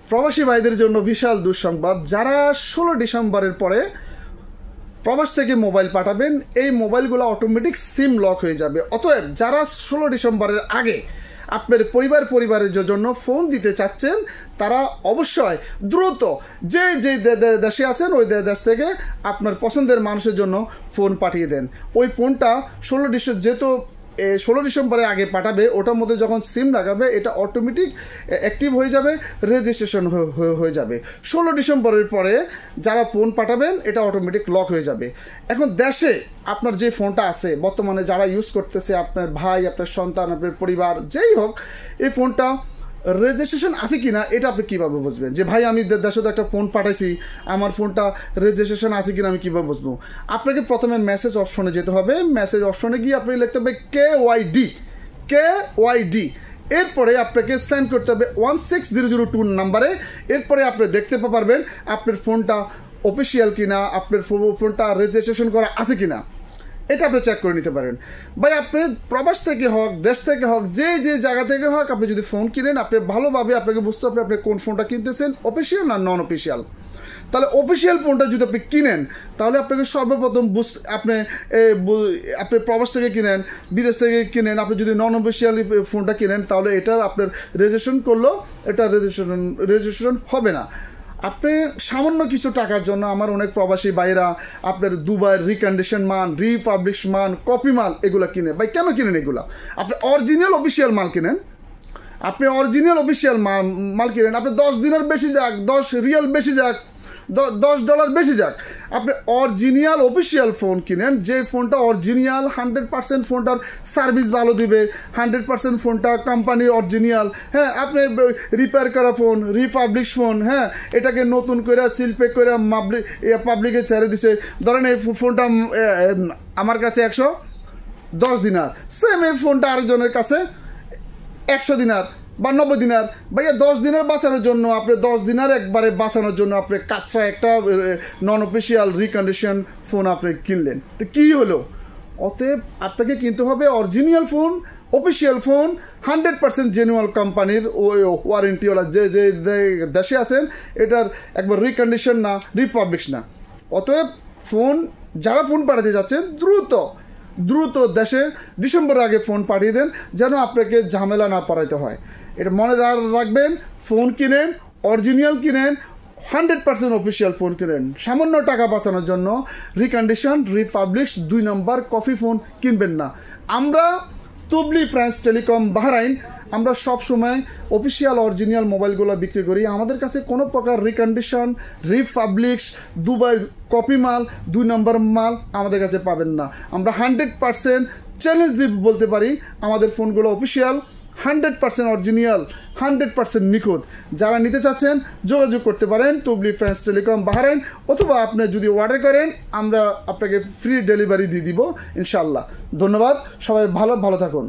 প্রবাসী ভাইদের জন্য বিশাল দুঃসংবাদ। যারা 16 ডিসেম্বরের পরে প্রবাস থেকে মোবাইল পাঠাবেন, এই মোবাইলগুলো অটোমেটিক সিম লক হয়ে যাবে। অতএব যারা 16 ডিসেম্বরের আগে আপনার পরিবারের জন্য ফোন দিতে চাচ্ছেন, তারা অবশ্যই দ্রুত যে দেশে আছেন ওই দেশ থেকে আপনার পছন্দের মানুষের জন্য ফোন পাঠিয়ে দেন। ওই ফোনটা 16 ডিসেম্বরের আগে পাঠাবে, ওটার মধ্যে যখন সিম লাগাবে এটা অটোমেটিক অ্যাক্টিভ হয়ে যাবে, রেজিস্ট্রেশন হয়ে যাবে। 16 ডিসেম্বরের পরে যারা ফোন পাঠাবেন এটা অটোমেটিক লক হয়ে যাবে। এখন দেশে আপনার যে ফোনটা আছে বর্তমানে যারা ইউজ করতেছে, আপনার ভাই, আপনার সন্তান, আপনার পরিবার, যেই হোক, এই ফোনটা রেজিস্ট্রেশন আছে কি না এটা আপনি কীভাবে বুঝবেন? যে ভাই আমি দেশে তো একটা ফোন পাঠাইছি, আমার ফোনটা রেজিস্ট্রেশন আছে কি না আমি কীভাবে বুঝবো? আপনাকে প্রথমে মেসেজ অপশনে যেতে হবে। মেসেজ অপশনে গিয়ে আপনি লিখতে হবে KYD। এরপরে আপনাকে সেন্ড করতে হবে 16002 নাম্বারে। এরপরে আপনি দেখতে পারবেন আপনার ফোনটা অফিসিয়াল কিনা, আপনার ফোনটা রেজিস্ট্রেশন করা আছে কিনা, এটা আপনি চেক করে নিতে পারেন। ভাই আপনি প্রবাস থেকে হোক, দেশ থেকে হোক, যে জায়গা থেকে হোক, আপনি যদি ফোন কিনেন আপনি ভালোভাবে আপনাকে বুঝতে হবে আপনি কোন ফোনটা কিনতেছেন, অফিসিয়াল না নন অফিসিয়াল। তাহলে অফিসিয়াল ফোনটা যদি আপনি কিনেন তাহলে আপনাকে সর্বপ্রথম আপনি প্রবাস থেকে কিনেন, বিদেশ থেকে কিনেন, আপনি যদি নন অফিসিয়াল ফোনটা কিনেন তাহলে এটার আপনার রেজিস্ট্রেশন করলেও এটা রেজিস্ট্রেশন হবে না। আপনি সামান্য কিছু টাকার জন্য আমার অনেক প্রবাসী ভাইরা আপনার দুবাইয়ের রিকন্ডিশন মাল, রিপাবলিশ মাল, কপি মাল এগুলো কিনে। ভাই কেন কিনেন এগুলো? আপনি অরিজিনাল অফিসিয়াল মাল কিনেন, আপনি অরিজিনাল অফিসিয়াল মাল কিনেন। আপনি 10 দিনের বেশি যাক, 10 রিয়াল বেশি যাক, $10 বেশি যাক, আপনি অরিজিনাল অফিসিয়াল ফোন কিনেন। যে ফোনটা অরিজিনাল 100% ফোনটার সার্ভিস ভালো দিবে, 100% ফোনটা কোম্পানির অরিজিনাল। হ্যাঁ, আপনি রিপেয়ার করা ফোন, রিপাবলিশ ফোন, হ্যাঁ, এটাকে নতুন করে সিলপেক করে পাবলিকে ছেড়ে দিছে। ধরেন এই ফোনটা আমার কাছে 110 দিনার, সেম এই ফোনটা আরেকজনের কাছে 100 দিনার বা 90 দিনার। ভাইয়া 10 দিনের বাঁচানোর জন্য, আপনি 10 দিনার একবারে বাঁচানোর জন্য আপনি কাঁচা একটা নন অফিসিয়াল রিকন্ডিশন ফোন আপনি কিনলেন, তো কী হলো? অতএব আপনাকে কিনতে হবে অরিজিনাল ফোন, অফিসিয়াল ফোন, 100% জেনুয়াল কোম্পানির ওয়ারেন্টিওয়ালা। যে দেশে আছেন এটার একবার রিকন্ডিশন না, রিপাবলিশ না। অতএব যারা ফোন পাঠাতে যাচ্ছেন দ্রুত দেশে ডিসেম্বরের আগে ফোন পাঠিয়ে দেন, যেন আপনাকে ঝামেলা না পড়াইতে হয়। এটা মনে রাখবেন, ফোন কিনেন, অরিজিনাল কিনেন, 100% অফিসিয়াল ফোন কিনেন। সামান্য টাকা বাঁচানোর জন্য রিকন্ডিশন, রিপাবলিশ 2 নম্বর কপি ফোন কিনবেন না। আমরা তুবলি ফ্রান্স টেলিকম বাহরাইন আমরা সব সময় অফিসিয়াল অরিজিনাল মোবাইলগুলো বিক্রি করি। আমাদের কাছে কোনো প্রকার রিকন্ডিশন, রিপাবলিশ, দুবাই কপি মাল, 2 নম্বর মাল আমাদের কাছে পাবেন না। আমরা 100% চ্যালেঞ্জ দিয়ে বলতে পারি আমাদের ফোনগুলো অফিসিয়াল, 100% অরিজিনাল, 100% নিখুঁত। যারা নিতে চাচ্ছেন যোগাযোগ করতে পারেন তুবলি ফ্রান্স টেলিকম বাহরাইন, অথবা আপনি যদি অর্ডার করেন আমরা আপনাকে ফ্রি ডেলিভারি দিয়ে দিব ইনশাআল্লাহ। ধন্যবাদ, সবাই ভালো থাকুন।